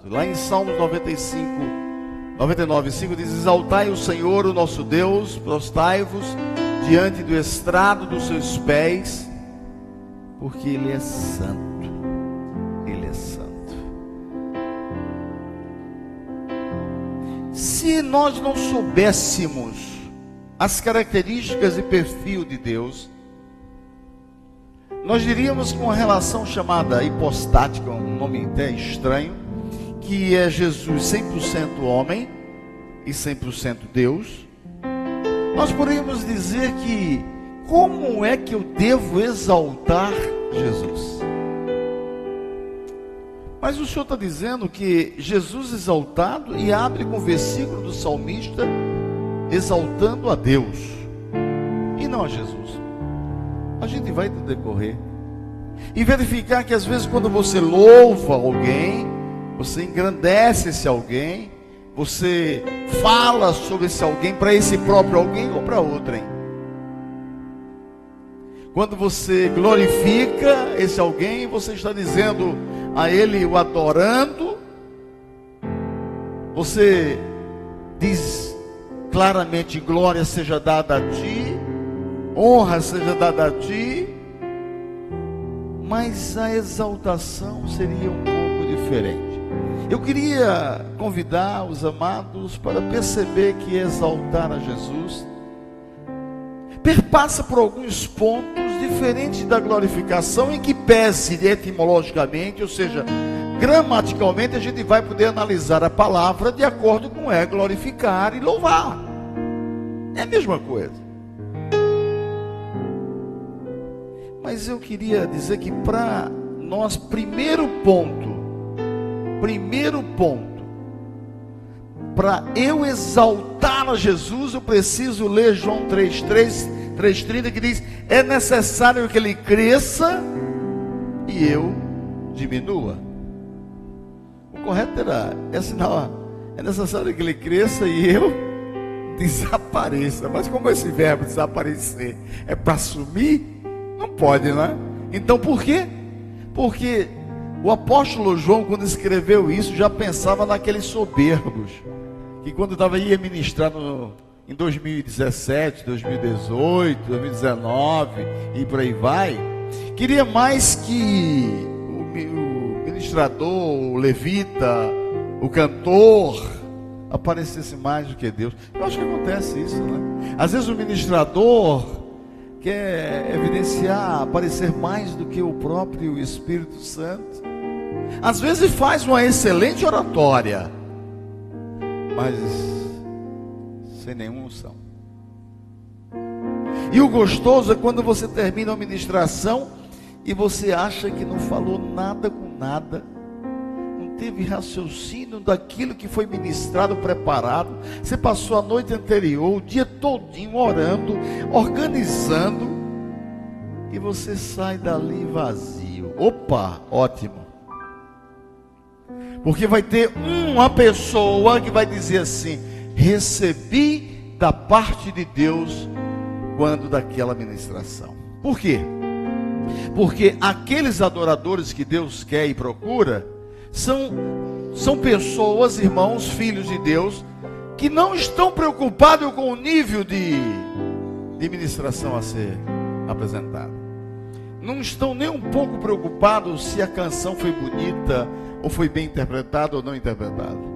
exaltado. Lá em Salmos 99:5 diz: exaltai o Senhor, o nosso Deus, prostai-vos diante do estrado dos seus pés, porque Ele é santo. Ele é santo. Se nós não soubéssemos as características e perfil de Deus, nós diríamos com uma relação chamada hipostática, um nome até estranho, que é Jesus 100% homem e 100% Deus. Nós poderíamos dizer que, como é que eu devo exaltar Jesus? Mas o Senhor está dizendo que Jesus exaltado, e abre com o versículo do salmista, exaltando a Deus, e não a Jesus. A gente vai no decorrer e verificar que às vezes quando você louva alguém, você engrandece esse alguém, você fala sobre esse alguém para esse próprio alguém ou para outrem. Quando você glorifica esse alguém, você está dizendo a ele, o adorando. Você diz claramente: glória seja dada a ti, honra seja dada a ti. Mas a exaltação seria um pouco diferente. Eu queria convidar os amados para perceber que exaltar a Jesus perpassa por alguns pontos diferentes da glorificação, em que pese etimologicamente, ou seja, gramaticalmente, a gente vai poder analisar a palavra de acordo com glorificar e louvar. É a mesma coisa. Mas eu queria dizer que para nós, primeiro ponto, para eu exaltar a Jesus, eu preciso ler João 3:30, que diz: é necessário que Ele cresça e eu diminua. O correto era, é necessário que Ele cresça e eu desapareça. Mas como esse verbo desaparecer é para sumir, não pode, né? Então por quê? Porque o apóstolo João, quando escreveu isso, já pensava naqueles soberbos, que quando ia ministrar em 2017, 2018, 2019 e por aí vai, queria mais que o ministrador, o levita, o cantor aparecesse mais do que Deus. Eu acho que acontece isso, né? Às vezes o ministrador quer evidenciar, aparecer mais do que o próprio Espírito Santo. Às vezes faz uma excelente oratória, mas sem nenhuma unção. E o gostoso é quando você termina a ministração e você acha que não falou nada com nada, não teve raciocínio daquilo que foi ministrado, preparado. Você passou a noite anterior, o dia todinho orando, organizando, e você sai dali vazio. Opa, ótimo. Porque vai ter uma pessoa que vai dizer assim: recebi da parte de Deus quando daquela ministração. Por quê? Porque aqueles adoradores que Deus quer e procura são pessoas, irmãos, filhos de Deus, que não estão preocupados com o nível de ministração a ser apresentada. Não estão nem um pouco preocupados se a canção foi bonita, ou foi bem interpretada ou não interpretada.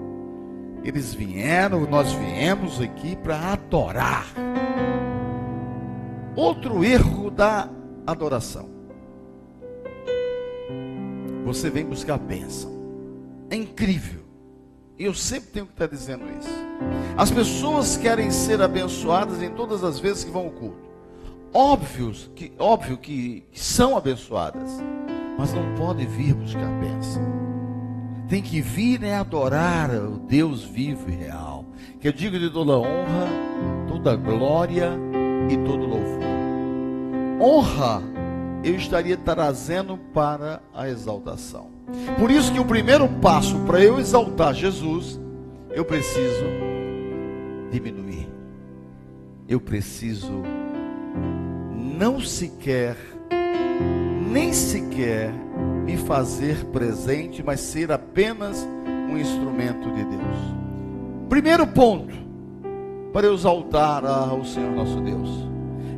Nós viemos aqui para adorar. Outro erro da adoração: você vem buscar bênção. É incrível. E eu sempre tenho que estar dizendo isso. As pessoas querem ser abençoadas em todas as vezes que vão ao culto. Óbvio que são abençoadas, mas não podem vir buscar bênção. Tem que vir adorar o Deus vivo e real, que eu digo de toda honra, toda glória e todo louvor. Honra eu estaria trazendo para a exaltação. Por isso que o primeiro passo para eu exaltar Jesus, eu preciso diminuir. Eu preciso nem sequer me fazer presente, mas ser apenas um instrumento de Deus. Primeiro ponto, para eu exaltar ao Senhor nosso Deus: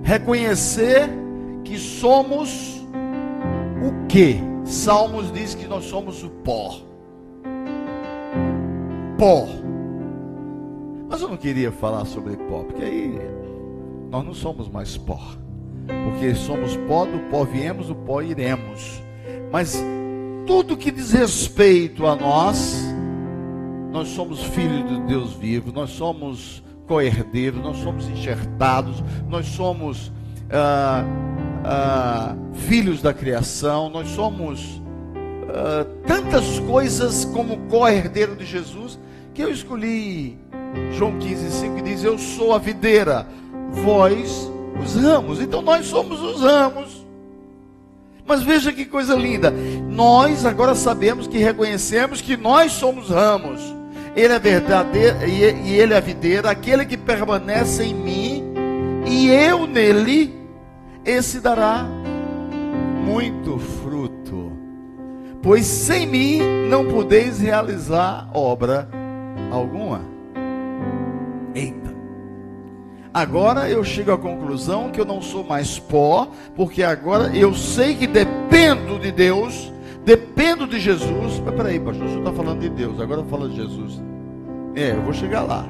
reconhecer que somos o quê? Salmos diz que nós somos o pó. Pó. Mas eu não queria falar sobre pó, porque aí nós não somos mais pó. Porque somos pó, do pó viemos, do pó iremos. Mas tudo que diz respeito a nós somos filhos de Deus vivo, nós somos co-herdeiros, nós somos enxertados, nós somos filhos da criação, nós somos tantas coisas como co-herdeiro de Jesus, que eu escolhi João 15:5, que diz: eu sou a videira, vós os ramos. Então nós somos os ramos. Mas veja que coisa linda, nós agora sabemos, que reconhecemos que nós somos ramos. Ele é verdadeiro e ele é a videira. Aquele que permanece em mim e eu nele, esse dará muito fruto, pois sem mim não podeis realizar obra alguma. Eita! Agora eu chego à conclusão que eu não sou mais pó, porque agora eu sei que dependo de Deus, dependo de Jesus. Mas peraí, pastor, o senhor está falando de Deus, agora fala de Jesus. Eu vou chegar lá.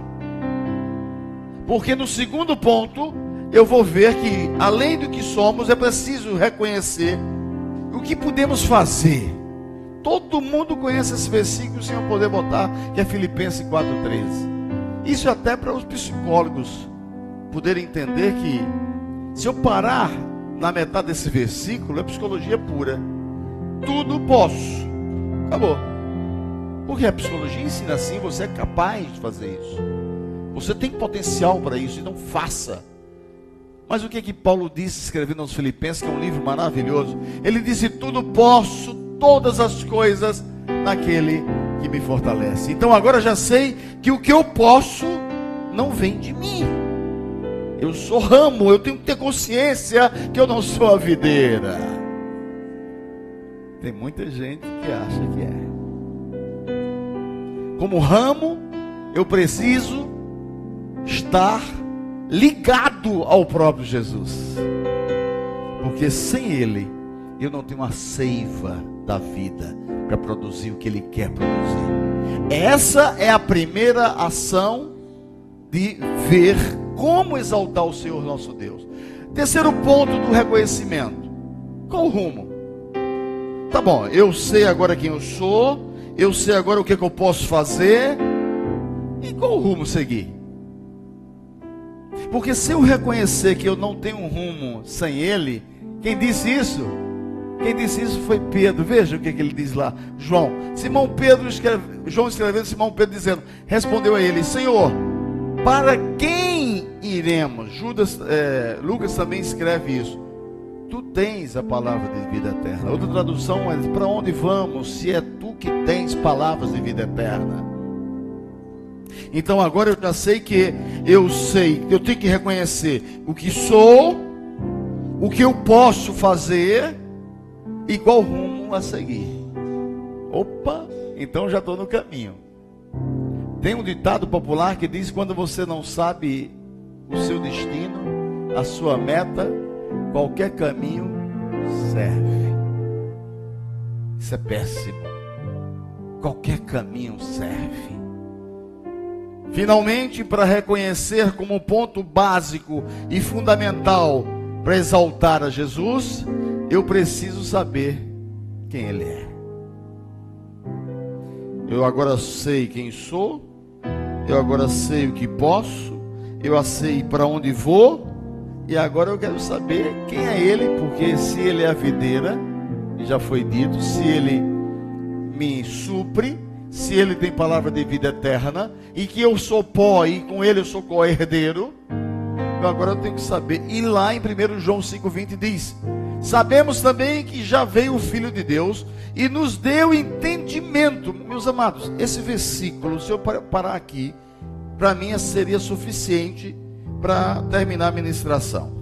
Porque no segundo ponto, eu vou ver que, além do que somos, é preciso reconhecer o que podemos fazer. Todo mundo conhece esse versículo, sem eu poder botar, que é Filipenses 4:13. Isso é até para os psicólogos poderem entender que, se eu parar na metade desse versículo, é psicologia pura. Tudo posso. Acabou. Porque a psicologia ensina assim: você é capaz de fazer isso. Você tem potencial para isso, então faça. Mas o que é que Paulo disse escrevendo aos Filipenses, que é um livro maravilhoso? Ele disse: tudo posso, todas as coisas, naquele que me fortalece. Então agora já sei que o que eu posso não vem de mim. Eu sou ramo, eu tenho que ter consciência que eu não sou a videira. Tem muita gente que acha que é. Como ramo, eu preciso estar ligado ao próprio Jesus, porque sem Ele eu não tenho a seiva da vida para produzir o que Ele quer produzir. Essa é a primeira ação de ver como exaltar o Senhor nosso Deus. Terceiro ponto do reconhecimento: qual o rumo? Tá bom, eu sei agora quem eu sou, eu sei agora o que eu posso fazer, e qual o rumo seguir? Porque se eu reconhecer que eu não tenho um rumo sem Ele, quem disse isso? Quem disse isso foi Pedro. Veja o que ele diz lá, João. João escrevendo, Simão Pedro dizendo, respondeu a ele: Senhor, para quem iremos? Lucas também escreve isso. Tu tens a palavra de vida eterna. Outra tradução é: para onde vamos, se é tu que tens palavras de vida eterna? Então agora eu já sei que eu tenho que reconhecer o que sou, o que eu posso fazer e qual rumo a seguir. Opa, então já estou no caminho. Tem um ditado popular que diz: quando você não sabe o seu destino, a sua meta, qualquer caminho serve. Isso é péssimo. Qualquer caminho serve. Finalmente, para reconhecer como ponto básico e fundamental para exaltar a Jesus, eu preciso saber quem Ele é. Eu agora sei quem sou, eu agora sei o que posso, eu sei para onde vou, e agora eu quero saber quem é Ele, porque se Ele é a videira, já foi dito, se Ele me supre, se Ele tem palavra de vida eterna, e que eu sou pó e com Ele eu sou co-herdeiro, agora eu tenho que saber. E lá em 1 João 5,20 diz: sabemos também que já veio o Filho de Deus e nos deu entendimento. Meus amados, esse versículo, se eu parar aqui, para mim seria suficiente para terminar a ministração.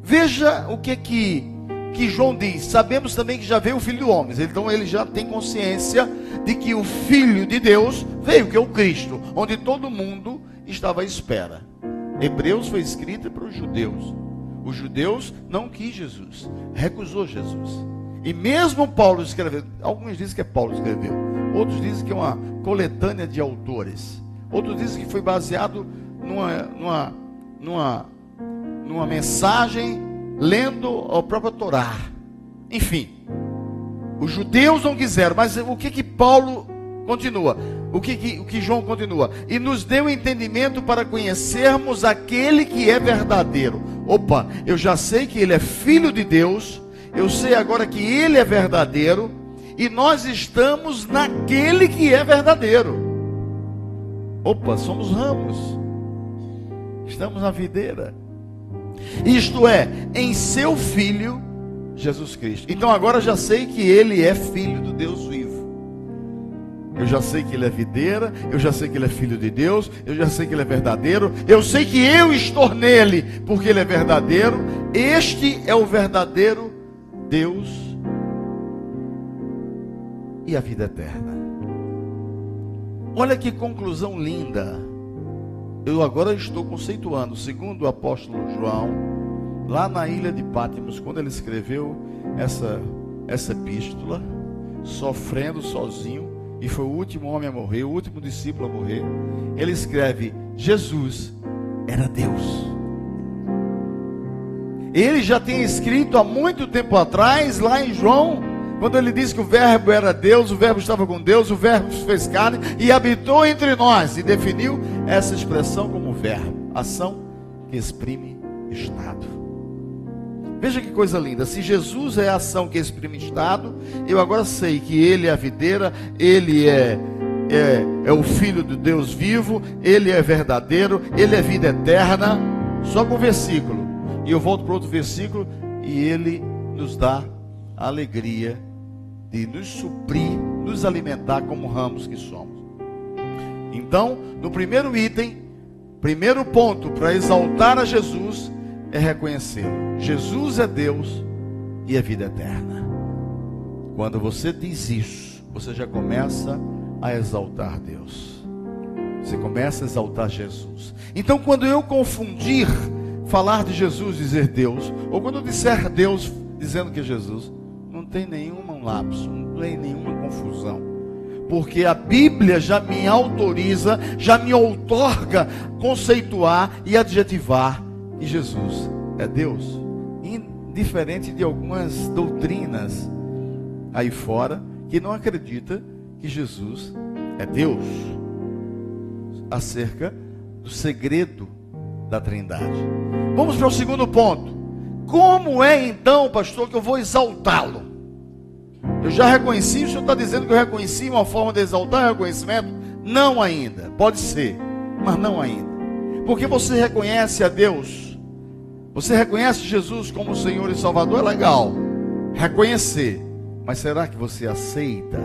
Veja o que que João diz: sabemos também que já veio o Filho do Homem. Então ele já tem consciência de que o Filho de Deus veio, que é o Cristo, onde todo mundo estava à espera. Hebreus foi escrita para os judeus. Os judeus não quis Jesus, recusou Jesus. E mesmo Paulo escreveu, alguns dizem que é Paulo que escreveu, outros dizem que é uma coletânea de autores, outros dizem que foi baseado numa mensagem lendo a própria Torá. Enfim, os judeus não quiseram, mas o que Paulo continua? O que João continua? E nos deu entendimento para conhecermos aquele que é verdadeiro. Opa, eu já sei que ele é filho de Deus, eu sei agora que ele é verdadeiro, e nós estamos naquele que é verdadeiro. Opa, somos ramos, estamos na videira. Isto é, em seu Filho, Jesus Cristo. Então agora já sei que ele é filho do Deus vivo. Eu já sei que ele é videira, eu já sei que ele é filho de Deus, eu já sei que ele é verdadeiro, eu sei que eu estou nele, porque ele é verdadeiro. Este é o verdadeiro Deus e a vida eterna. Olha que conclusão linda. Eu agora estou conceituando, segundo o apóstolo João, lá na ilha de Patmos, quando ele escreveu essa epístola, sofrendo sozinho, e foi o último homem a morrer, o último discípulo a morrer. Ele escreve: Jesus era Deus. Ele já tinha escrito há muito tempo atrás, lá em João, quando ele diz que o verbo era Deus, o verbo estava com Deus, o verbo se fez carne e habitou entre nós, e definiu essa expressão como verbo, ação que exprime estado. Veja que coisa linda. Se Jesus é a ação que exprime estado, eu agora sei que ele é a videira, ele é o Filho de Deus vivo, ele é verdadeiro, ele é vida eterna. Só com o versículo. E eu volto para outro versículo, e ele nos dá a alegria de nos suprir, nos alimentar como ramos que somos. Então, no primeiro item, primeiro ponto para exaltar a Jesus é reconhecê-lo. Jesus é Deus e é vida eterna. Quando você diz isso, você já começa a exaltar Deus. Você começa a exaltar Jesus. Então, quando eu confundir falar de Jesus, dizer Deus, ou quando eu disser Deus dizendo que é Jesus, não tem nenhum lapso, não tem nenhuma confusão, porque a Bíblia já me autoriza, já me outorga conceituar e adjetivar que Jesus é Deus, indiferente de algumas doutrinas aí fora que não acredita que Jesus é Deus, acerca do segredo da Trindade. Vamos para o segundo ponto. Como é então, pastor, que eu vou exaltá-lo? Eu já reconheci, o senhor está dizendo que eu reconheci uma forma de exaltar o reconhecimento? Não ainda, pode ser, mas não ainda. Porque você reconhece a Deus, você reconhece Jesus como Senhor e Salvador, é legal reconhecer, mas será que você aceita?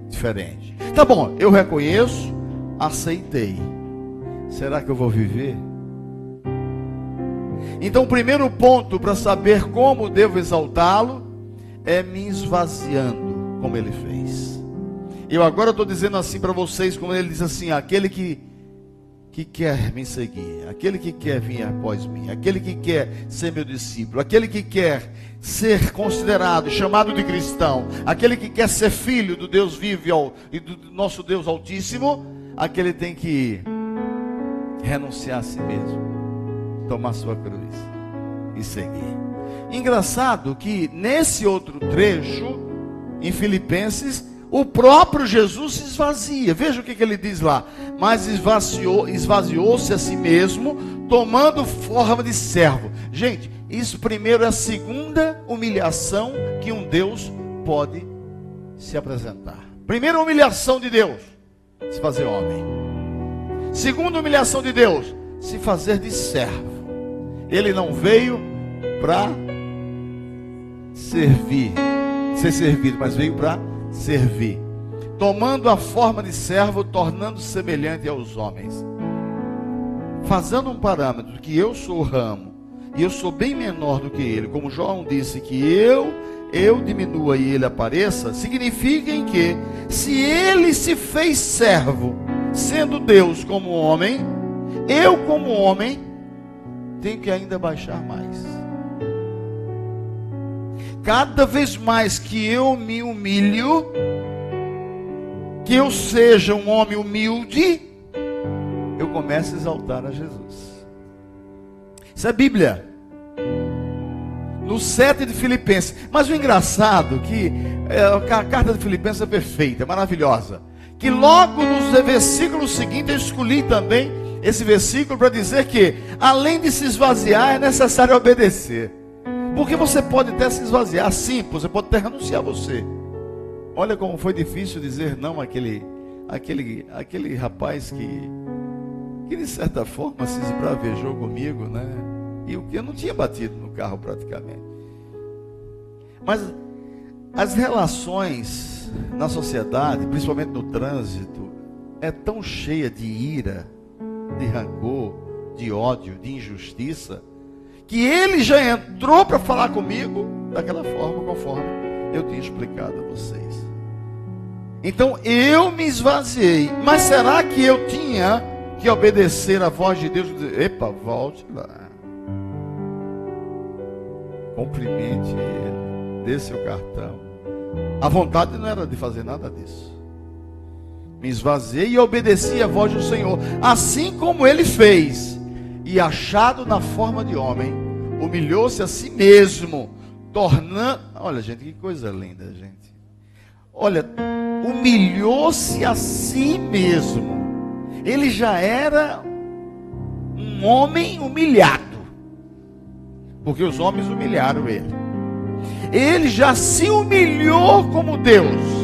Diferente. Tá bom, eu reconheço, aceitei. Será que eu vou viver? Então o primeiro ponto para saber como devo exaltá-lo é me esvaziando, como ele fez. Eu agora estou dizendo assim para vocês, como ele diz assim: aquele que quer me seguir, aquele que quer vir após mim, aquele que quer ser meu discípulo, aquele que quer ser considerado, chamado de cristão, aquele que quer ser filho do Deus vivo e do nosso Deus Altíssimo, aquele tem que renunciar a si mesmo, tomar sua cruz e seguir. Engraçado que nesse outro trecho, em Filipenses, o próprio Jesus se esvazia. Veja o que ele diz lá: mas esvaziou-se a si mesmo, tomando forma de servo. Gente, isso primeiro é a segunda humilhação que um Deus pode se apresentar. Primeira humilhação de Deus, se fazer homem. Segunda humilhação de Deus, se fazer de servo. Ele não veio para servir, ser servido, mas veio para servir, tomando a forma de servo, tornando-se semelhante aos homens. Fazendo um parâmetro que eu sou o ramo e eu sou bem menor do que ele, como João disse que eu diminua e ele apareça, significa em que, se ele se fez servo, sendo Deus como homem, eu como homem, tenho que ainda baixar mais. Cada vez mais que eu me humilho, que eu seja um homem humilde, eu começo a exaltar a Jesus. Isso é Bíblia. No 7 de Filipenses. Mas o engraçado que a carta de Filipenses é perfeita, maravilhosa. Que logo nos versículos seguintes eu escolhi também esse versículo para dizer que, além de se esvaziar, é necessário obedecer. Porque você pode até se esvaziar, sim, você pode até renunciar a você. Olha como foi difícil dizer não àquele rapaz que de certa forma se esbravejou comigo, né? E eu não tinha batido no carro praticamente. Mas as relações na sociedade, principalmente no trânsito, é tão cheia de ira, de rancor, de ódio, de injustiça, que ele já entrou para falar comigo daquela forma, conforme eu tinha explicado a vocês. Então eu me esvaziei. Mas será que eu tinha que obedecer a voz de Deus e dizer: epa, volte lá, cumprimente ele, dê seu cartão? A vontade não era de fazer nada disso. Me esvaziei e obedeci a voz do Senhor, assim como ele fez. E achado na forma de homem, humilhou-se a si mesmo, tornando... Olha, gente, que coisa linda, gente. Olha, humilhou-se a si mesmo. Ele já era um homem humilhado, porque os homens humilharam ele. Ele já se humilhou como Deus,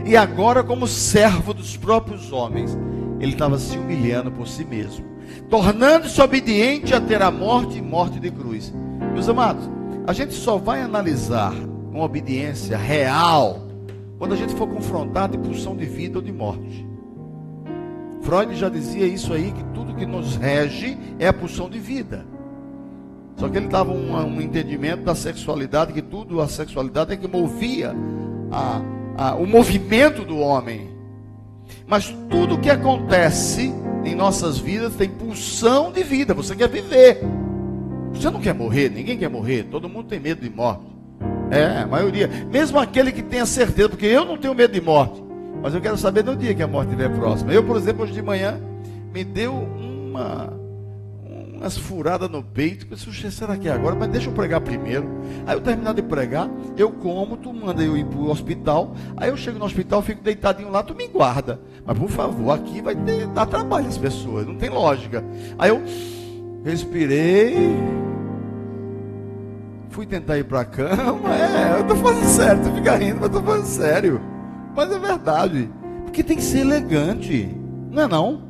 e agora, como servo dos próprios homens, ele estava se humilhando por si mesmo, tornando-se obediente até a morte e morte de cruz. Meus amados, a gente só vai analisar uma obediência real quando a gente for confrontado de pulsão de vida ou de morte. Freud já dizia isso aí, que tudo que nos rege é a pulsão de vida. Só que ele dava um entendimento da sexualidade, que tudo, a sexualidade é que movia o movimento do homem. Mas tudo que acontece em nossas vidas tem pulsão de vida. Você quer viver. Você não quer morrer, ninguém quer morrer. Todo mundo tem medo de morte. A maioria. Mesmo aquele que tem a certeza, porque eu não tenho medo de morte, mas eu quero saber no dia que a morte estiver próxima. Eu, por exemplo, hoje de manhã, me deu umas furadas no peito. Eu disse: será que é agora? Mas deixa eu pregar primeiro. Aí eu terminar de pregar, eu como, tu manda eu ir para o hospital. Aí eu chego no hospital, fico deitadinho lá, tu me guarda. Mas por favor, aqui vai dar trabalho às pessoas, não tem lógica. Aí eu respirei, fui tentar ir para a cama. Eu estou falando sério, tu fica rindo, mas estou falando sério. Mas é verdade, porque tem que ser elegante, não é não?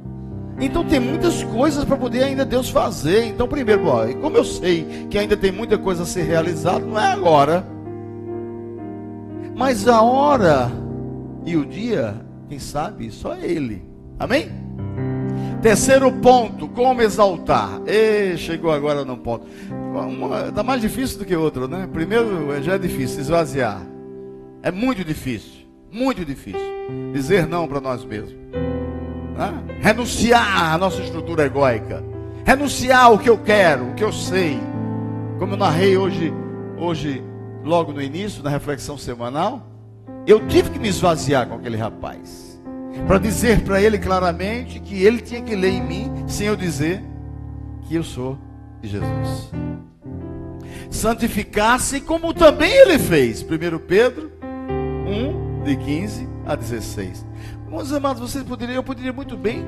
Então tem muitas coisas para poder ainda Deus fazer. Então primeiro, como eu sei que ainda tem muita coisa a ser realizada, não é agora, mas a hora e o dia, quem sabe, só Ele. Amém? Terceiro ponto, como exaltar. Chegou agora no ponto. Está mais difícil do que outro, né? Primeiro já é difícil, esvaziar. É muito difícil. Muito difícil dizer não para nós mesmos, renunciar à nossa estrutura egóica, renunciar ao que eu quero, o que eu sei. Como eu narrei hoje logo no início, na reflexão semanal, eu tive que me esvaziar com aquele rapaz, para dizer para ele claramente que ele tinha que ler em mim, sem eu dizer que eu sou de Jesus. Santificar-se como também ele fez. 1 Pedro 1, de 15 a 16. Meus amados, eu poderia muito bem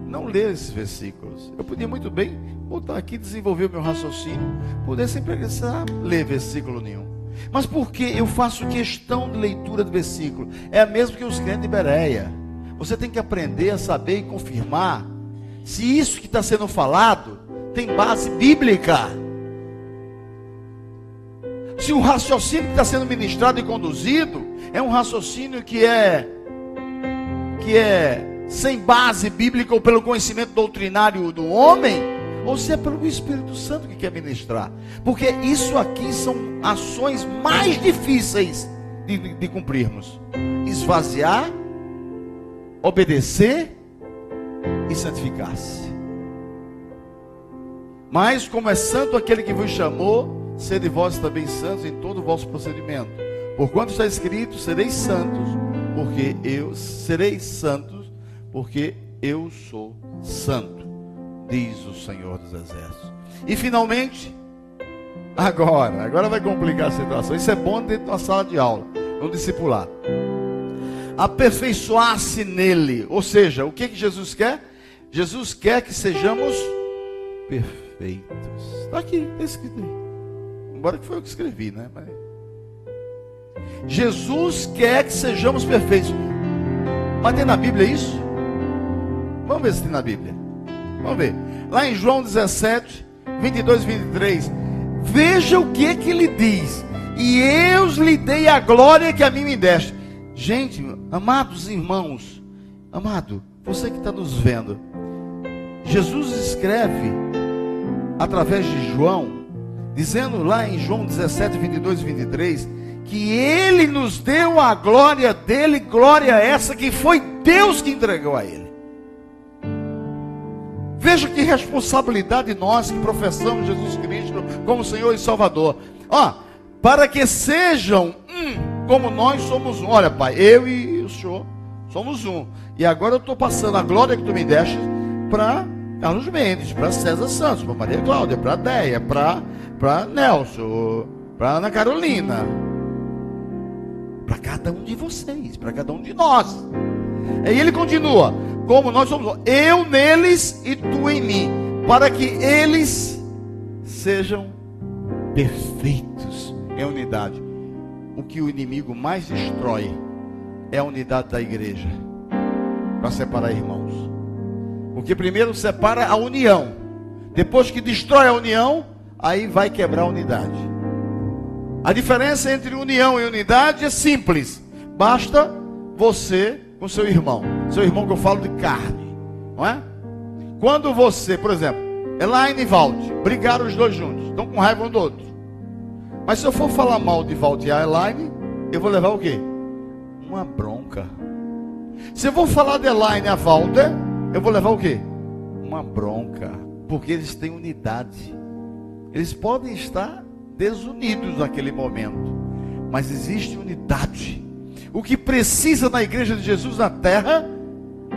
não ler esses versículos. Eu podia muito bem voltar aqui, desenvolver o meu raciocínio, poder sem precisar ler versículo nenhum. Mas por que eu faço questão de leitura do versículo? É a mesma que os crentes de Bereia. Você tem que aprender a saber e confirmar se isso que está sendo falado tem base bíblica. Se o raciocínio que está sendo ministrado e conduzido é um raciocínio que é sem base bíblica ou pelo conhecimento doutrinário do homem, ou se é pelo Espírito Santo que quer ministrar. Porque isso aqui são ações mais difíceis de cumprirmos: esvaziar, obedecer e santificar-se. Mas como é santo aquele que vos chamou, sede vós também santos em todo o vosso procedimento. Porquanto está escrito: sereis santos, porque eu sou santo, diz o Senhor dos Exércitos. E finalmente, agora vai complicar a situação. Isso é bom dentro de uma sala de aula, no discipulado. Aperfeiçoar-se nele. Ou seja, o que Jesus quer? Jesus quer que sejamos perfeitos. Está aqui, está escrito aí. Embora que foi eu que escrevi, né? Mas... Jesus quer que sejamos perfeitos. Mas tem na Bíblia isso? Vamos ver se tem na Bíblia. Vamos ver. Lá em João 17, 22 e 23. Veja o que ele diz. E eu lhe dei a glória que a mim me deste. Gente, amados irmãos, amado, você que está nos vendo, Jesus escreve através de João, dizendo lá em João 17, 22 e 23, que ele nos deu a glória dele, glória essa que foi Deus que entregou a ele. Veja que responsabilidade nós que professamos Jesus Cristo como Senhor e Salvador. Para que sejam como nós somos um. Olha, Pai, eu e o Senhor somos um. E agora eu estou passando a glória que tu me deste para Carlos Mendes, para César Santos, para Maria Cláudia, para Deia, para Nelson, para Ana Carolina, para cada um de vocês, para cada um de nós. Aí ele continua: como nós somos um, eu neles e tu em mim, para que eles sejam perfeitos em unidade. O que o inimigo mais destrói é a unidade da igreja, para separar irmãos. Porque primeiro separa a união, depois que destrói a união, aí vai quebrar a unidade. A diferença entre união e unidade é simples: basta você com seu irmão que eu falo de carne, não é? Quando você, por exemplo, Elaine e Valde brigaram os dois juntos, estão com raiva um do outro. Mas se eu for falar mal de Valde e a Elaine, eu vou levar o quê? Uma bronca. Se eu vou falar de Elaine e a Valde, eu vou levar o quê? Uma bronca. Porque eles têm unidade. Eles podem estar desunidos naquele momento, mas existe unidade. O que precisa na igreja de Jesus na terra,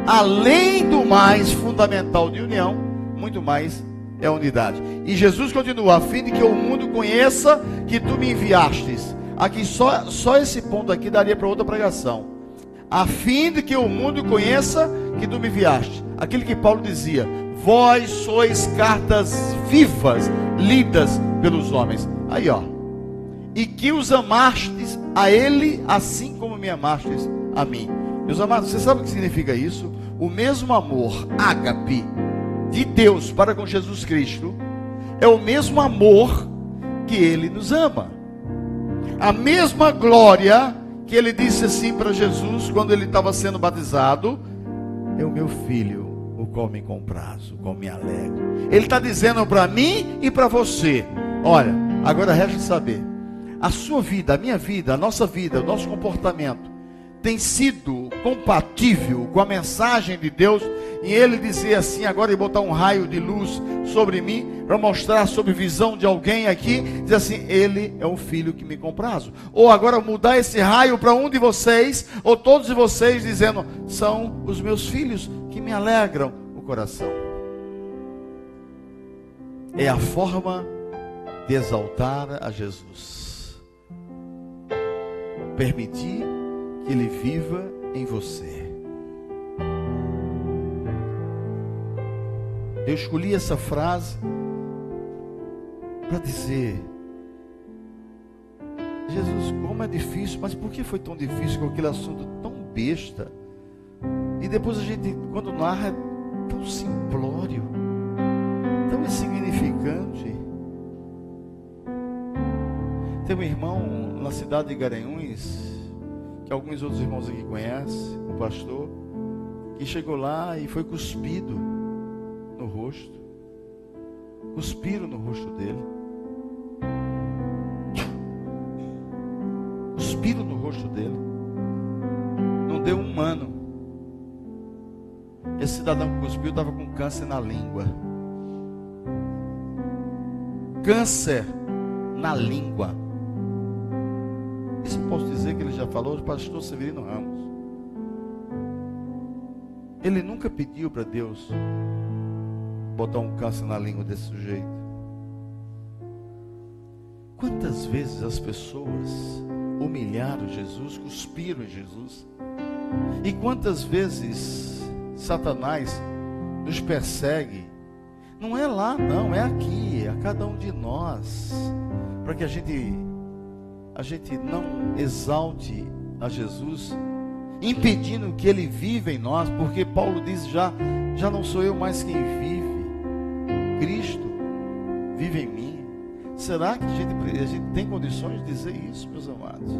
além do mais fundamental de união, muito mais é a unidade. E Jesus continua: a fim de que o mundo conheça que tu me enviastes. Aqui só esse ponto aqui daria para outra pregação. A fim de que o mundo conheça que tu me enviaste. Aquilo que Paulo dizia: vós sois cartas vivas, lidas pelos homens. Aí e que os amastes a ele, assim como me amastes a mim. Meus amados, você sabe o que significa isso? O mesmo amor, ágape, de Deus para com Jesus Cristo, é o mesmo amor que ele nos ama. A mesma glória que ele disse assim para Jesus quando ele estava sendo batizado: é o meu filho, o qual me comprazo, o qual me alegro. Ele está dizendo para mim e para você: olha, agora resta saber, a sua vida, a minha vida, a nossa vida, o nosso comportamento tem sido compatível com a mensagem de Deus. E ele dizia assim, agora ele botar um raio de luz sobre mim, para mostrar sobre visão de alguém aqui, diz assim: ele é o filho que me comprazo. Ou agora mudar esse raio para um de vocês, ou todos de vocês, dizendo: são os meus filhos que me alegram o coração. É a forma de exaltar a Jesus. Permitir que ele viva em você. Eu escolhi essa frase para dizer: Jesus, como é difícil, mas por que foi tão difícil com aquele assunto tão besta? E depois a gente, quando narra, é tão simplório, tão insignificante. Tem um irmão na cidade de Garanhuns, que alguns outros irmãos aqui conhecem, um pastor, que chegou lá e foi cuspido no rosto. Cuspiram no rosto dele. Cuspiram no rosto dele. Não deu um ano. Esse cidadão que cuspiu estava com câncer na língua. Câncer na língua. Isso eu posso dizer que ele já falou do pastor Severino Ramos. Ele nunca pediu para Deus botar um câncer na língua desse sujeito. Quantas vezes as pessoas humilharam Jesus, cuspiram em Jesus? E quantas vezes Satanás nos persegue? Não é lá não, é aqui, a cada um de nós, para que a gente não exalte a Jesus, impedindo que Ele viva em nós, porque Paulo diz já não sou eu mais quem vive, Cristo vive em mim. Será que a gente tem condições de dizer isso, meus amados?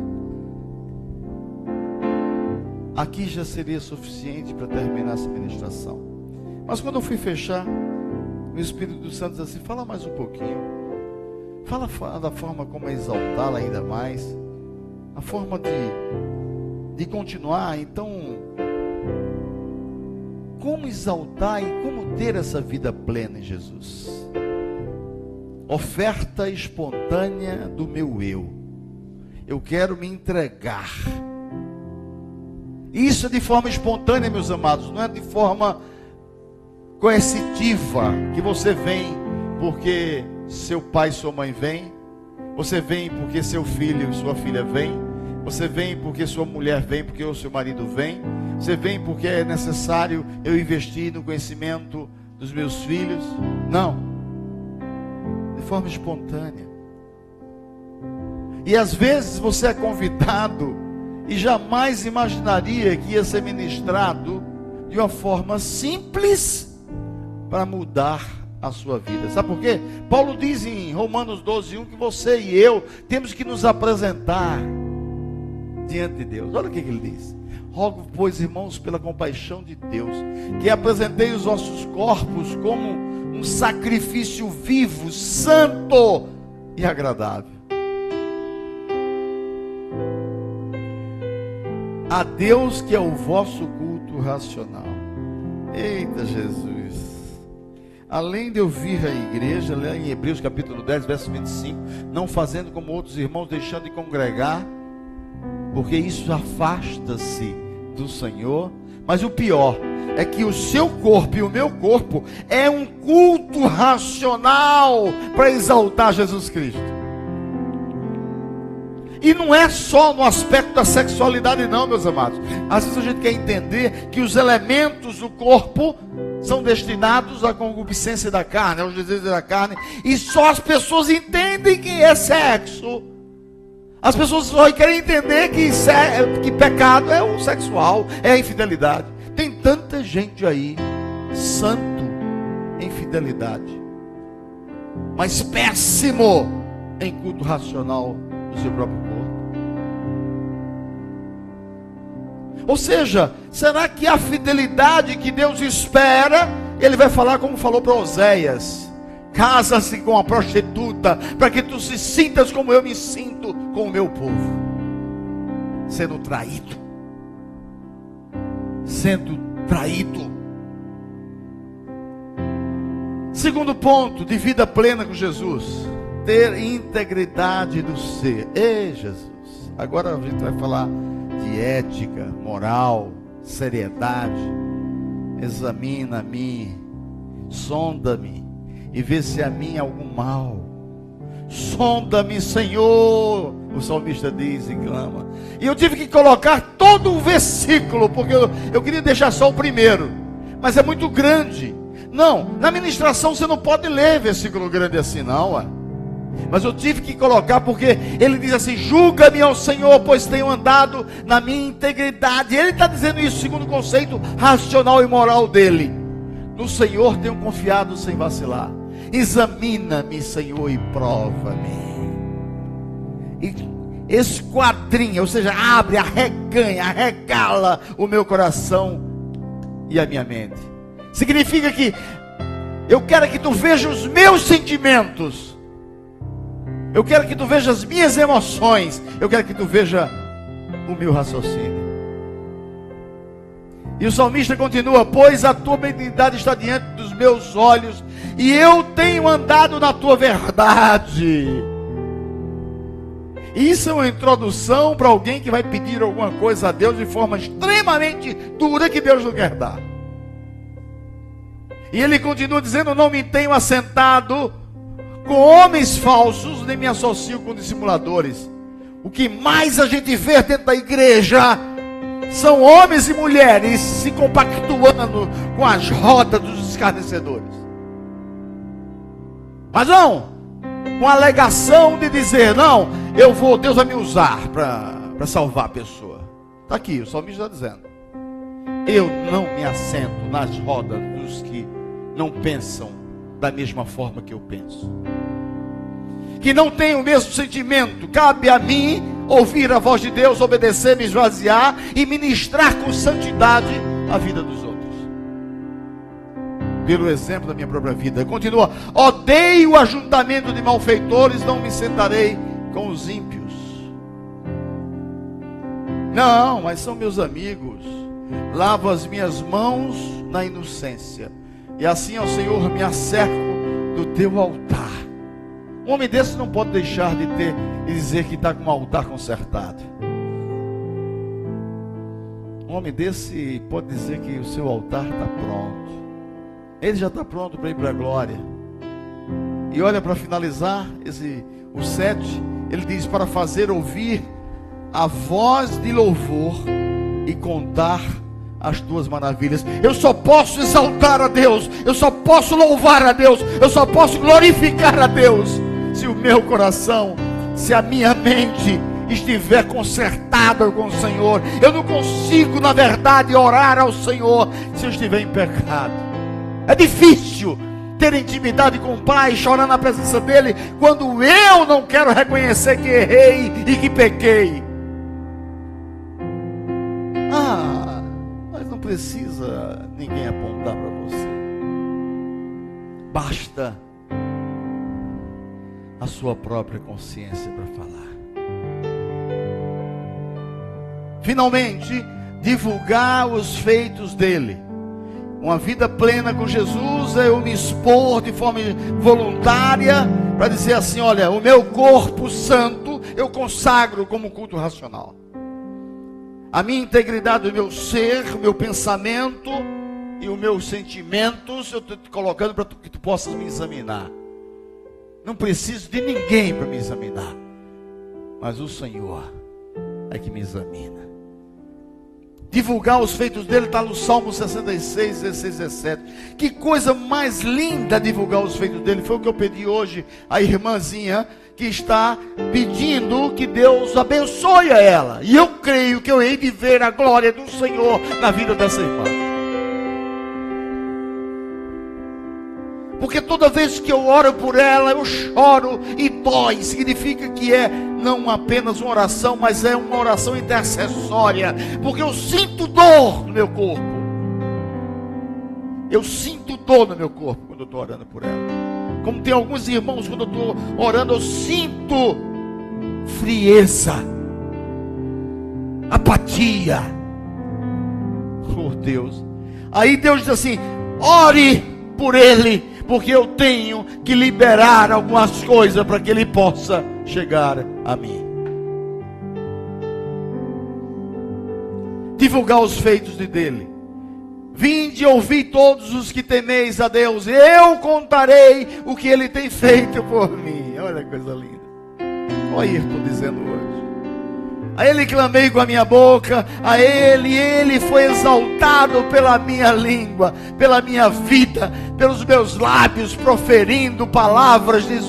Aqui já seria suficiente para terminar essa ministração. Mas quando eu fui fechar, o Espírito Santo diz assim: fala mais um pouquinho. Fala da forma como exaltá-la ainda mais. A forma de continuar. Então, como exaltar e como ter essa vida plena em Jesus? Oferta espontânea do meu eu. Eu quero me entregar. Isso é de forma espontânea, meus amados. Não é de forma coercitiva, que você vem porque seu pai e sua mãe vêm. Você vem porque seu filho e sua filha vêm. Você vem porque sua mulher vem, porque o seu marido vem. Você vem porque é necessário eu investir no conhecimento dos meus filhos. Não. De forma espontânea. E às vezes você é convidado e jamais imaginaria que ia ser ministrado de uma forma simples para mudar a sua vida. Sabe por quê? Paulo diz em Romanos 12:1 que você e eu temos que nos apresentar diante de Deus. Olha o que ele diz: rogo, pois, irmãos, pela compaixão de Deus, que apresentei os vossos corpos como um sacrifício vivo, santo e agradável a Deus, que é o vosso culto racional. Eita Jesus! Além de eu vir à igreja, lá em Hebreus capítulo 10, verso 25, não fazendo como outros irmãos, deixando de congregar, porque isso afasta-se do Senhor. Mas o pior é que o seu corpo e o meu corpo é um culto racional para exaltar Jesus Cristo. E não é só no aspecto da sexualidade não, meus amados. Às vezes a gente quer entender que os elementos do corpo são destinados à concupiscência da carne, aos desejos da carne, e só as pessoas entendem que é sexo. As pessoas só querem entender que pecado é o sexual, é a infidelidade. Tem tanta gente aí, santo em fidelidade, mas péssimo em culto racional do seu próprio corpo. Ou seja, será que a fidelidade que Deus espera, Ele vai falar como falou para Oséias: casa-se com a prostituta, para que tu se sintas como eu me sinto com o meu povo, sendo traído. Segundo ponto de vida plena com Jesus: ter integridade do ser. Ei, Jesus, agora a gente vai falar de ética, moral, seriedade. Examina-me, sonda-me e vê se há em mim algum mal. Sonda-me, Senhor, o salmista diz e clama. E eu tive que colocar todo o versículo, porque eu queria deixar só o primeiro, mas é muito grande. Não, na ministração você não pode ler versículo grande assim não, ué. Mas eu tive que colocar porque ele diz assim: julga-me, ó Senhor, pois tenho andado na minha integridade. Ele está dizendo isso segundo o conceito racional e moral dele. No Senhor tenho confiado sem vacilar. Examina-me, Senhor, e prova-me. E esquadrinha, ou seja, abre, arreganha, arregala o meu coração e a minha mente. Significa que Eu quero que tu veja os meus sentimentos. Eu quero que tu veja as minhas emoções. Eu quero que tu veja o meu raciocínio. E o salmista continua: pois a tua benignidade está diante dos meus olhos, e eu tenho andado na tua verdade. Isso é uma introdução para alguém que vai pedir alguma coisa a Deus de forma extremamente dura, que Deus não quer dar. E ele continua dizendo: não me tenho assentado com homens falsos, nem me associo com dissimuladores. O que mais a gente vê dentro da igreja são homens e mulheres se compactuando com as rodas dos escarnecedores. Mas não, com a alegação de dizer: não, Deus vai me usar para salvar a pessoa. Está aqui, o salmista está dizendo: eu não me assento nas rodas dos que não pensam da mesma forma que eu penso, que não têm o mesmo sentimento. Cabe a mim ouvir a voz de Deus, obedecer, me esvaziar e ministrar com santidade a vida dos outros, pelo exemplo da minha própria vida. Continua: odeio o ajuntamento de malfeitores, não me sentarei com os ímpios. Não, mas são meus amigos. Lavo as minhas mãos na inocência, e assim, ó Senhor, me acerco do teu altar. Um homem desse não pode deixar de dizer que está com o altar consertado. Um homem desse pode dizer que o seu altar está pronto. Ele já está pronto para ir para a glória. E olha, para finalizar o 7, ele diz: para fazer ouvir a voz de louvor e contar as tuas maravilhas. Eu só posso exaltar a Deus, eu só posso louvar a Deus, eu só posso glorificar a Deus se o meu coração, se a minha mente estiver consertada com o Senhor. Eu não consigo, na verdade, orar ao Senhor se eu estiver em pecado. É difícil ter intimidade com o Pai, chorar na presença dele, quando eu não quero reconhecer que errei e que pequei. Mas não precisa ninguém apontar para você. Basta a sua própria consciência para falar. Finalmente, divulgar os feitos dele. Uma vida plena com Jesus é eu me expor de forma voluntária para dizer assim: olha, o meu corpo santo eu consagro como culto racional. A minha integridade do meu ser, o meu pensamento e os meus sentimentos, eu estou te colocando para que tu possas me examinar. Não preciso de ninguém para me examinar, mas o Senhor é que me examina. Divulgar os feitos dele está no Salmo 66, 16, 17. Que coisa mais linda divulgar os feitos dele. Foi o que eu pedi hoje à irmãzinha que está pedindo que Deus abençoe a ela. E eu creio que eu hei de ver a glória do Senhor na vida dessa irmã. Porque toda vez que eu oro por ela, eu choro e dói. Significa que é não apenas uma oração, mas é uma oração intercessória. Porque eu sinto dor no meu corpo. Eu sinto dor no meu corpo quando eu estou orando por ela. Como tem alguns irmãos, quando eu estou orando, eu sinto frieza, apatia. Oh Deus. Aí Deus diz assim: ore por ele, porque eu tenho que liberar algumas coisas para que ele possa chegar a mim. Divulgar os feitos dele. Vinde ouvir todos os que temeis a Deus, eu contarei o que ele tem feito por mim. Olha que coisa linda. Olha aí, estou dizendo hoje. A ele clamei com a minha boca, a ele foi exaltado pela minha língua, pela minha vida, pelos meus lábios, proferindo palavras de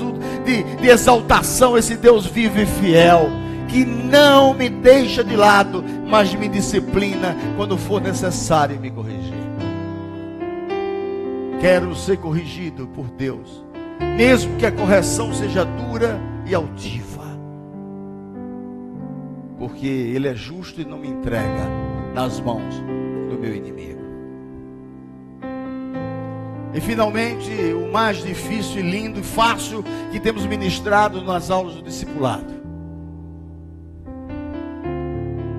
exaltação. Esse Deus vivo e fiel, que não me deixa de lado, mas me disciplina quando for necessário me corrigir. Quero ser corrigido por Deus, mesmo que a correção seja dura e altiva, porque Ele é justo e não me entrega nas mãos do meu inimigo. E finalmente, o mais difícil e lindo e fácil que temos ministrado nas aulas do discipulado.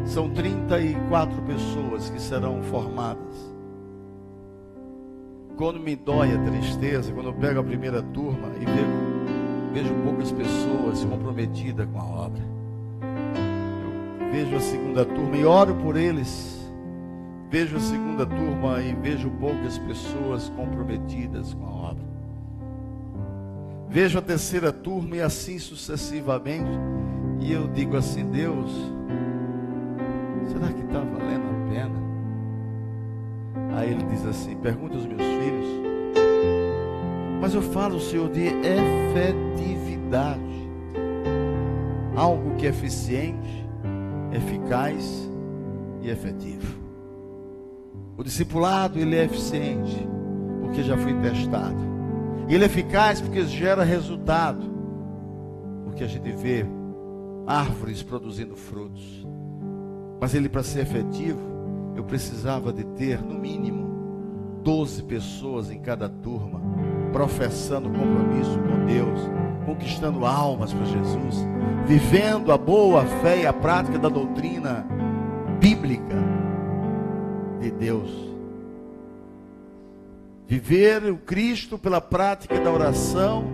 São 34 pessoas que serão formadas. Quando me dói a tristeza, quando eu pego a primeira turma e vejo poucas pessoas comprometidas com a obra. Eu vejo a segunda turma e oro por eles. Vejo a segunda turma e vejo poucas pessoas comprometidas com a obra. Vejo a terceira turma e assim sucessivamente. E eu digo assim: Deus, será que está valendo a pena? Aí ele diz assim: pergunta aos meus filhos. Mas eu falo, Senhor, de efetividade. Algo que é eficiente, eficaz e efetivo. O discipulado, ele é eficiente, porque já foi testado. E ele é eficaz porque gera resultado. Porque a gente vê árvores produzindo frutos. Mas ele, para ser efetivo, eu precisava de ter, no mínimo, 12 pessoas em cada turma, professando compromisso com Deus, conquistando almas para Jesus, vivendo a boa fé e a prática da doutrina bíblica de Deus. Viver o Cristo pela prática da oração.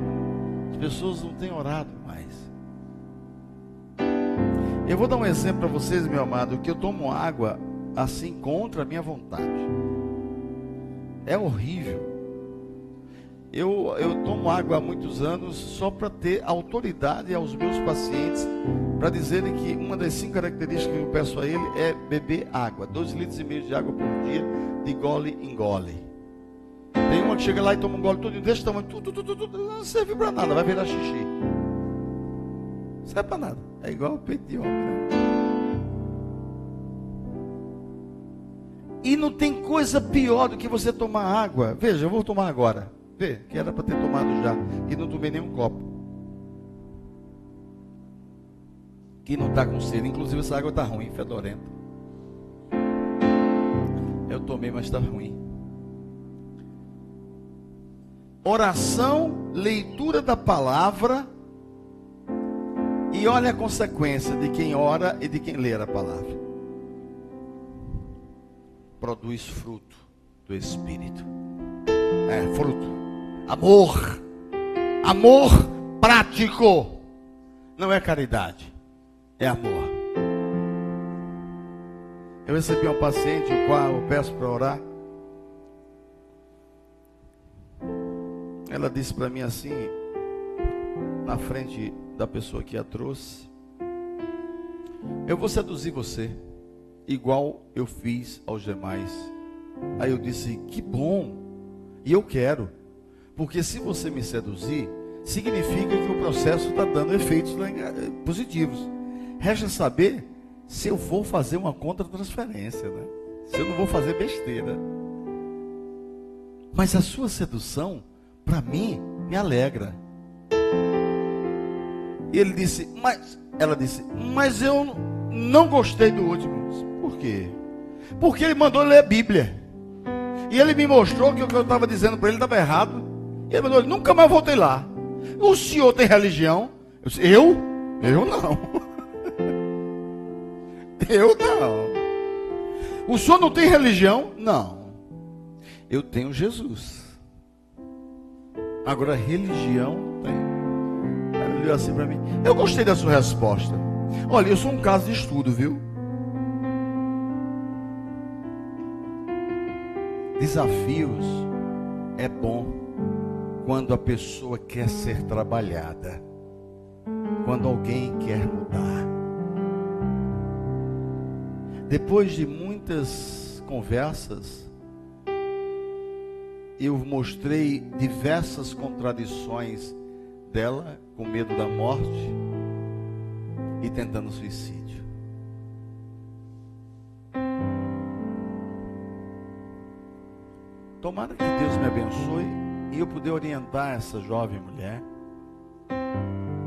As pessoas não têm orado mais. Eu vou dar um exemplo para vocês, meu amado, que eu tomo água assim contra a minha vontade. É horrível. Eu tomo água há muitos anos só para ter autoridade aos meus pacientes, para dizerem que uma das 5 características que eu peço a ele é beber água, 2,5 litros de água por dia, de gole em gole. Tem uma que chega lá e toma um gole todo desse tamanho, não serve para nada, vai virar xixi. Não serve para nada, é igual o peito de homem. E não tem coisa pior do que você tomar água. Veja, eu vou tomar agora. Vê, que era para ter tomado já. E não tomei nenhum copo. Que não está com sede. Inclusive essa água está ruim, fedorenta. Eu tomei, mas está ruim. Oração, leitura da palavra. E olha a consequência de quem ora e de quem lê a palavra. Produz fruto do Espírito. Fruto. Amor. Amor prático. Não é caridade. É amor. Eu recebi um paciente, o qual eu peço para orar. Ela disse para mim assim, na frente da pessoa que a trouxe: eu vou seduzir você, igual eu fiz aos demais. Aí eu disse: que bom, e eu quero, porque se você me seduzir, significa que o processo está dando efeitos positivos. Resta saber se eu vou fazer uma contra-transferência, né? Se eu não vou fazer besteira. Mas a sua sedução, para mim, me alegra. E ele disse, ela disse, mas eu não gostei do último. Por quê? Porque ele mandou ler a Bíblia. E ele me mostrou que o que eu estava dizendo para ele estava errado. E ele mandou, nunca mais voltei lá. O senhor tem religião? Eu disse, eu? Eu não. Eu não. O senhor não tem religião? Não. Eu tenho Jesus. Agora, religião não tem. Ele olhou assim para mim. Eu gostei da sua resposta. Olha, eu sou um caso de estudo, viu? Desafios é bom quando a pessoa quer ser trabalhada, quando alguém quer mudar. Depois de muitas conversas, eu mostrei diversas contradições dela, com medo da morte e tentando suicídio. Tomara que Deus me abençoe e eu puder orientar essa jovem mulher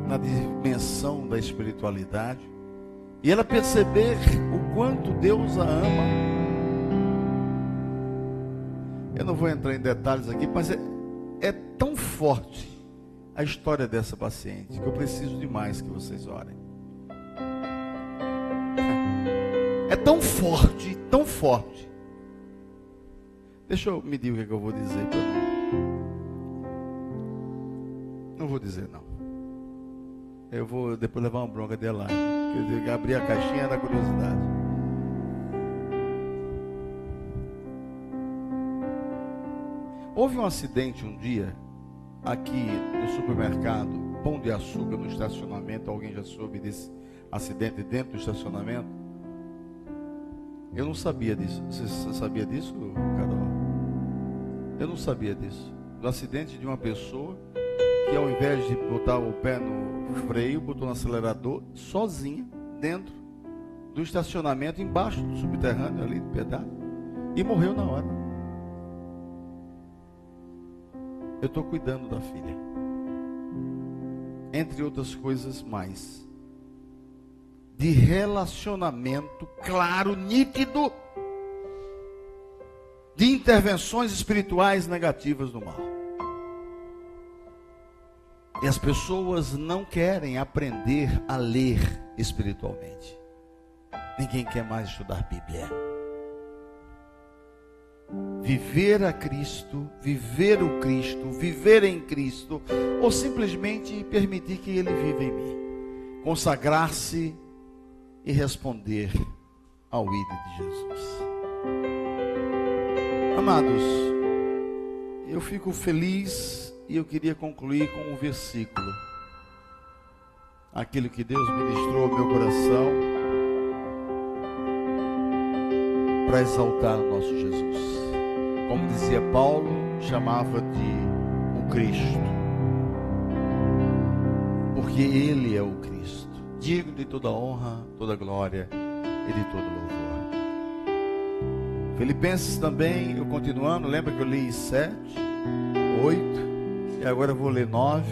na dimensão da espiritualidade e ela perceber o quanto Deus a ama. Eu não vou entrar em detalhes aqui, mas é tão forte a história dessa paciente que eu preciso demais que vocês orem. É tão forte, tão forte. Deixa eu medir o que eu vou dizer. Não vou dizer não. Eu vou depois levar uma bronca de Elaine. Quer dizer, abrir a caixinha da curiosidade. Houve um acidente um dia aqui no supermercado Pão de Açúcar, no estacionamento. Alguém já soube desse acidente dentro do estacionamento? Eu não sabia disso. Você sabia disso, Carol? Eu não sabia disso. Do acidente de uma pessoa que, ao invés de botar o pé no freio, botou no acelerador sozinha dentro do estacionamento, embaixo do subterrâneo ali, de pedaço, e morreu na hora. Eu estou cuidando da filha, entre outras coisas mais, de relacionamento claro, nítido, de intervenções espirituais negativas no mal. E as pessoas não querem aprender a ler espiritualmente. Ninguém quer mais estudar Bíblia. Viver a Cristo, viver o Cristo, viver em Cristo, ou simplesmente permitir que Ele viva em mim. Consagrar-se e responder ao ídolo de Jesus. Amados, eu fico feliz e eu queria concluir com um versículo. Aquilo que Deus ministrou ao meu coração para exaltar o nosso Jesus. Como dizia Paulo, chamava de o Cristo. Porque Ele é o Cristo, digno de toda honra, toda glória e de todo louvor. Filipenses também, eu continuando, lembra que eu li 7, 8, e agora eu vou ler 9,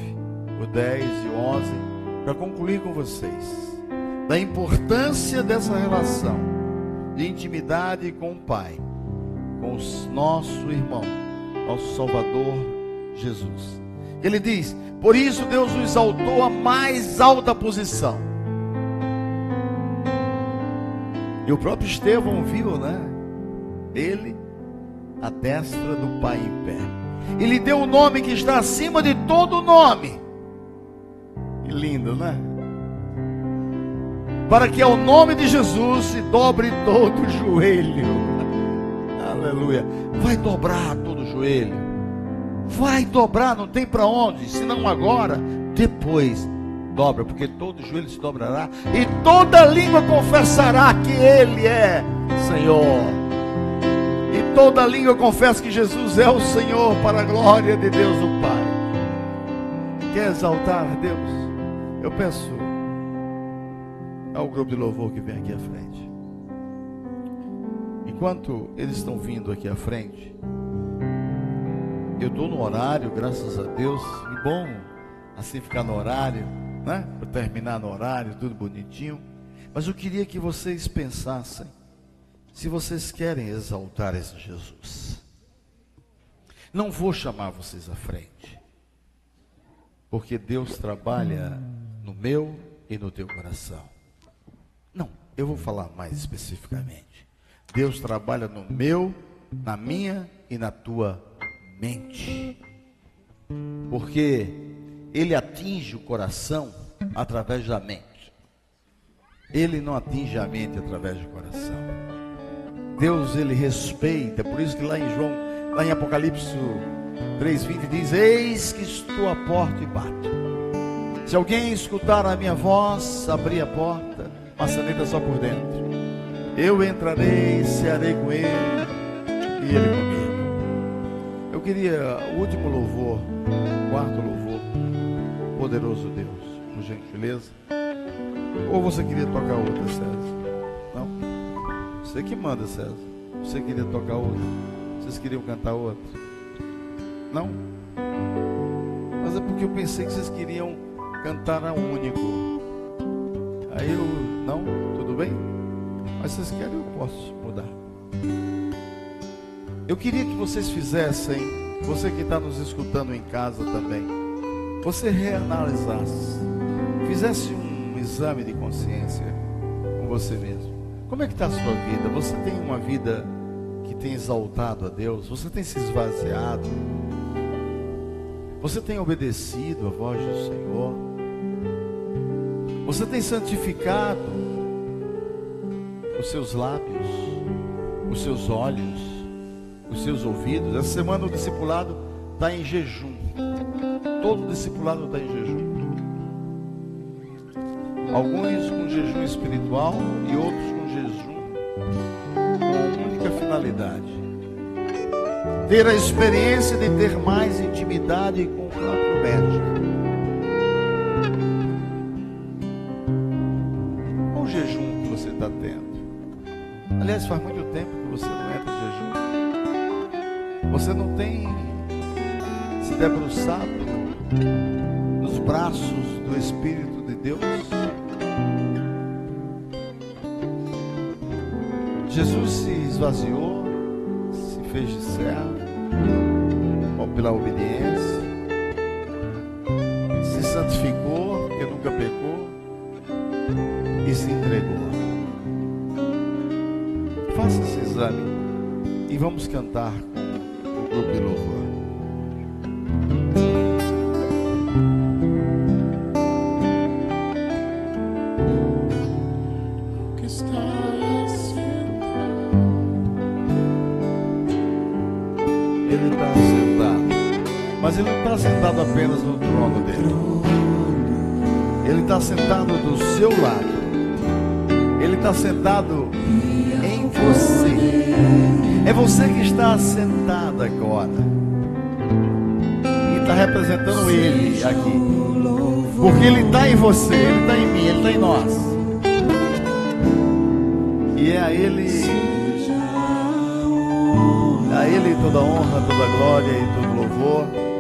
o 10 e o 11, para concluir com vocês, da importância dessa relação de intimidade com o Pai, com o nosso irmão, nosso Salvador Jesus. Ele diz: por isso Deus o exaltou à mais alta posição. E o próprio Estevão viu, né? Ele, à destra do Pai em pé. E lhe deu um nome que está acima de todo nome. Que lindo, né? Para que ao nome de Jesus se dobre todo o joelho. Aleluia. Vai dobrar todo o joelho. Vai dobrar, não tem para onde. Se não agora, depois dobra. Porque todo joelho se dobrará. E toda língua confessará que Ele é Senhor. E toda língua confessa que Jesus é o Senhor, para a glória de Deus o Pai. Quer exaltar a Deus? Eu peço ao grupo de louvor que vem aqui à frente. Enquanto eles estão vindo aqui à frente, eu estou no horário, graças a Deus. E bom assim ficar no horário, né? Para terminar no horário, tudo bonitinho. Mas eu queria que vocês pensassem, se vocês querem exaltar esse Jesus. Não vou chamar vocês à frente, porque Deus trabalha no meu e no teu coração. Não, eu vou falar mais especificamente. Deus trabalha no meu, na minha e na tua mente. Porque Ele atinge o coração através da mente. Ele não atinge a mente através do coração. Deus, Ele respeita. Por isso que lá em Apocalipse 3:20 diz: eis que estou à porta e bato. Se alguém escutar a minha voz, abrir a porta, maçaneta só por dentro, eu entrarei, cearei com ele e ele comigo. Eu queria o último louvor, o quarto louvor, poderoso Deus, por gentileza. Ou você queria tocar outra, César? Não? Você que manda, César. Você queria tocar outra? Vocês queriam cantar outra? Não? Mas é porque eu pensei que vocês queriam cantar a único. Aí eu, não? Tudo bem? Mas vocês querem, eu posso mudar. Eu queria que vocês fizessem, você que está nos escutando em casa também, você reanalisasse, fizesse um exame de consciência com você mesmo. Como é que está a sua vida? Você tem uma vida que tem exaltado a Deus? Você tem se esvaziado? Você tem obedecido a voz do Senhor? Você tem santificado os seus lábios, os seus olhos, os seus ouvidos? Essa semana o discipulado está em jejum. Todo discipulado está em jejum. Alguns com jejum espiritual e outros com jejum com uma única finalidade: ter a experiência de ter mais intimidade com o próprio Mestre. Qual o jejum que você está tendo? Aliás, faz muito tempo que você não entra em jejum. Você não tem se debruçado nos braços do Espírito de Deus? Jesus se esvaziou, se fez de servo, pela obediência, se santificou, porque nunca pecou, e se entregou. Faça esse exame e vamos cantar com o grupo de louvor. Mas Ele não está sentado apenas no trono dele. Ele está sentado do seu lado. Ele está sentado em você. É você que está sentado agora e está representando Ele aqui, porque Ele está em você, Ele está em mim, Ele está em nós. E é a Ele toda honra, toda glória e todo louvor.